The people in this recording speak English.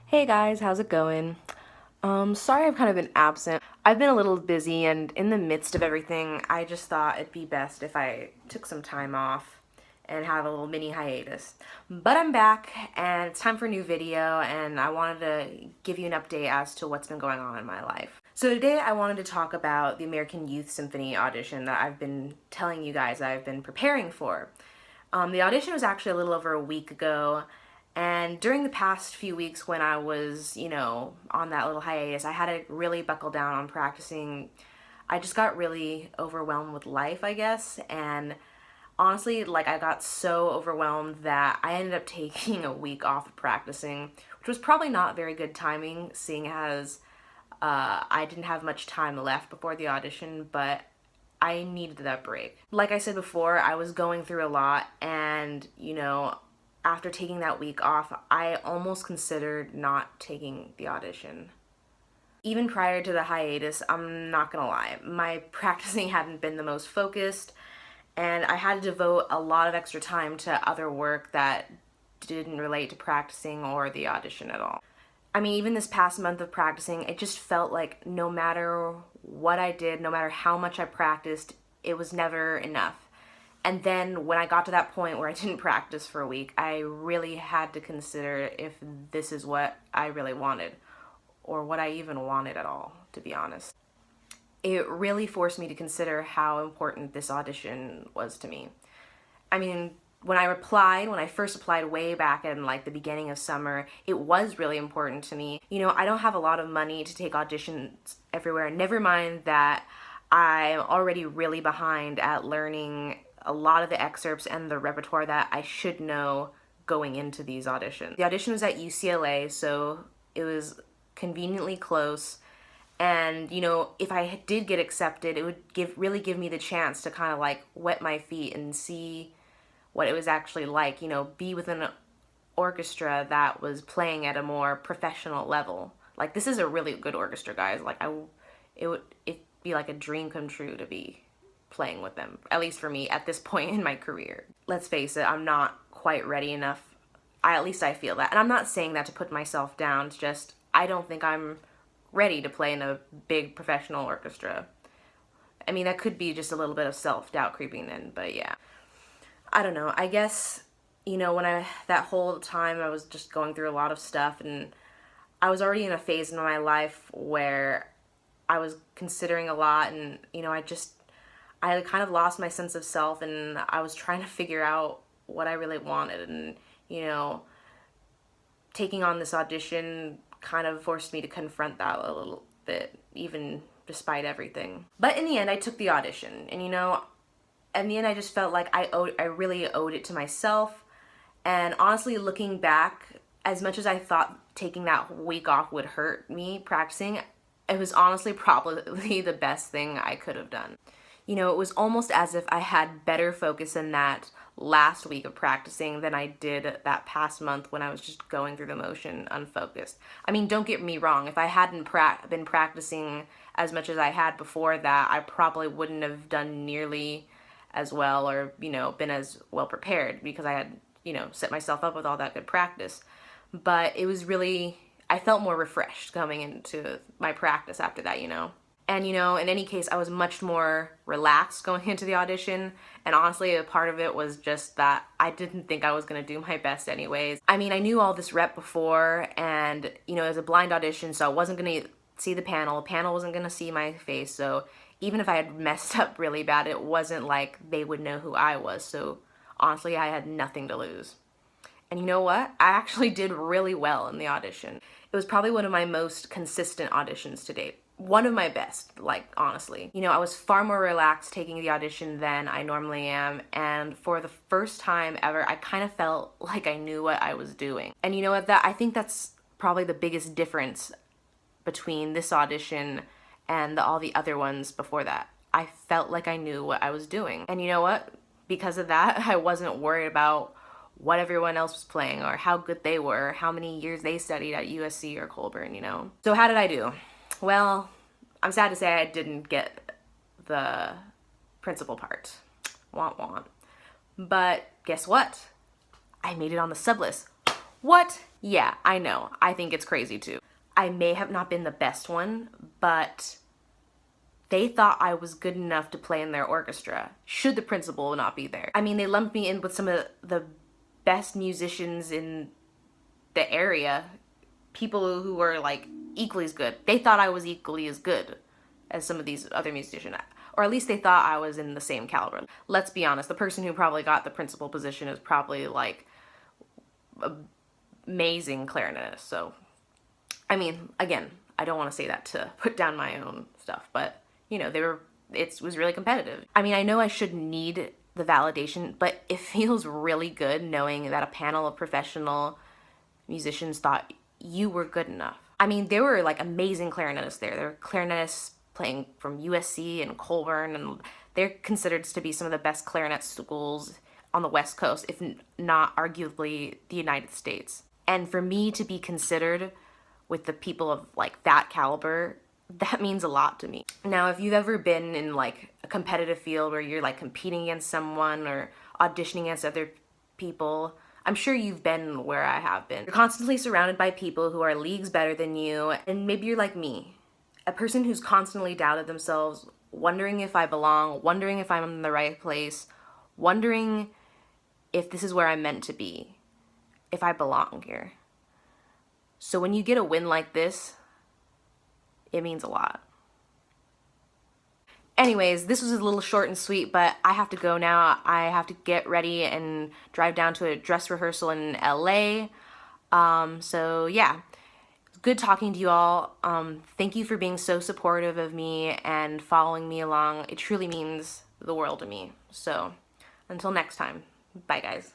Hey guys, how's it going? Sorry I've kind of been absent. I've been a little busy, and in the midst of everything, I just thought it'd be best if I took some time off and have a little mini hiatus. But I'm back, and it's time for a new video, and I wanted to give you an update as to what's been going on in my life. So today I wanted to talk about the American Youth Symphony audition that I've been telling you guys I've been preparing for. The audition was actually a little over a week ago. And during the past few weeks when I was, on that little hiatus, I had to really buckle down on practicing. I just got really overwhelmed with life, I guess. And honestly, I got so overwhelmed that I ended up taking a week off of practicing, which was probably not very good timing, seeing as I didn't have much time left before the audition, but I needed that break. Like I said before, I was going through a lot, and, after taking that week off, I almost considered not taking the audition. Even prior to the hiatus, I'm not gonna lie, my practicing hadn't been the most focused, and I had to devote a lot of extra time to other work that didn't relate to practicing or the audition at all. I mean, even this past month of practicing, it just felt like no matter what I did, no matter how much I practiced, it was never enough. And then when I got to that point where I didn't practice for a week, I really had to consider if this is what I really wanted, or what I even wanted at all, to be honest. It really forced me to consider how important this audition was to me. I mean, when I first applied way back in the beginning of summer, it was really important to me. I don't have a lot of money to take auditions everywhere, never mind that I'm already really behind at learning a lot of the excerpts and the repertoire that I should know going into these auditions. The audition was at UCLA, so it was conveniently close. And, if I did get accepted, it would really give me the chance to kind of wet my feet and see what it was actually like, be with an orchestra that was playing at a more professional level. This is a really good orchestra, guys. It'd be like a dream come true to be playing with them, at least for me at this point in my career. Let's face it, I'm not quite ready enough. At least I feel that. And I'm not saying that to put myself down. It's just I don't think I'm ready to play in a big professional orchestra. I mean, that could be just a little bit of self-doubt creeping in, but yeah. I don't know. I guess, that whole time I was just going through a lot of stuff, and I was already in a phase in my life where I was considering a lot, and, I had kind of lost my sense of self, and I was trying to figure out what I really wanted, and, taking on this audition kind of forced me to confront that a little bit, even despite everything. But in the end, I took the audition, and, in the end, I just felt like I really owed it to myself, and honestly, looking back, as much as I thought taking that week off would hurt me practicing, it was honestly probably the best thing I could have done. It was almost as if I had better focus in that last week of practicing than I did that past month when I was just going through the motion unfocused. I mean, don't get me wrong, if I hadn't been practicing as much as I had before that, I probably wouldn't have done nearly as well or, been as well prepared because I had, set myself up with all that good practice. But it was really, I felt more refreshed coming into my practice after that, And, in any case, I was much more relaxed going into the audition. And honestly, a part of it was just that I didn't think I was going to do my best anyways. I mean, I knew all this rep before, and, it was a blind audition, so I wasn't going to see the panel. The panel wasn't going to see my face. So even if I had messed up really bad, it wasn't like they would know who I was. So honestly, I had nothing to lose. And you know what? I actually did really well in the audition. It was probably one of my most consistent auditions to date. One of my best, honestly. I was far more relaxed taking the audition than I normally am, and for the first time ever, I kind of felt like I knew what I was doing. And you know what? I think that's probably the biggest difference between this audition and all the other ones before that. I felt like I knew what I was doing. And you know what? Because of that, I wasn't worried about what everyone else was playing or how good they were, how many years they studied at USC or Colburn, So how did I do? Well, I'm sad to say I didn't get the principal part. Womp womp. But guess what? I made it on the sublist. What? Yeah, I know. I think it's crazy too. I may have not been the best one, but they thought I was good enough to play in their orchestra, should the principal not be there. I mean, they lumped me in with some of the best musicians in the area, people who were like equally as good. They thought I was equally as good as some of these other musicians, or at least they thought I was in the same caliber. Let's be honest, the person who probably got the principal position is probably like amazing clarinetist. So, I mean, again, I don't want to say that to put down my own stuff, but you know, it was really competitive. I mean, I know I shouldn't need the validation, but it feels really good knowing that a panel of professional musicians thought you were good enough. I mean, there were like amazing clarinetists there. There were clarinetists playing from USC and Colburn, and they're considered to be some of the best clarinet schools on the West Coast, if not arguably the United States. And for me to be considered with the people of like that caliber, that means a lot to me. Now, if you've ever been in like a competitive field where you're like competing against someone or auditioning against other people, I'm sure you've been where I have been. You're constantly surrounded by people who are leagues better than you, and maybe you're like me, a person who's constantly doubted themselves, wondering if I belong, wondering if I'm in the right place, wondering if this is where I'm meant to be, if I belong here. So when you get a win like this, it means a lot. Anyways, this was a little short and sweet, but I have to go now. I have to get ready and drive down to a dress rehearsal in LA. So yeah, good talking to you all. Thank you for being so supportive of me and following me along. It truly means the world to me. So until next time, bye guys.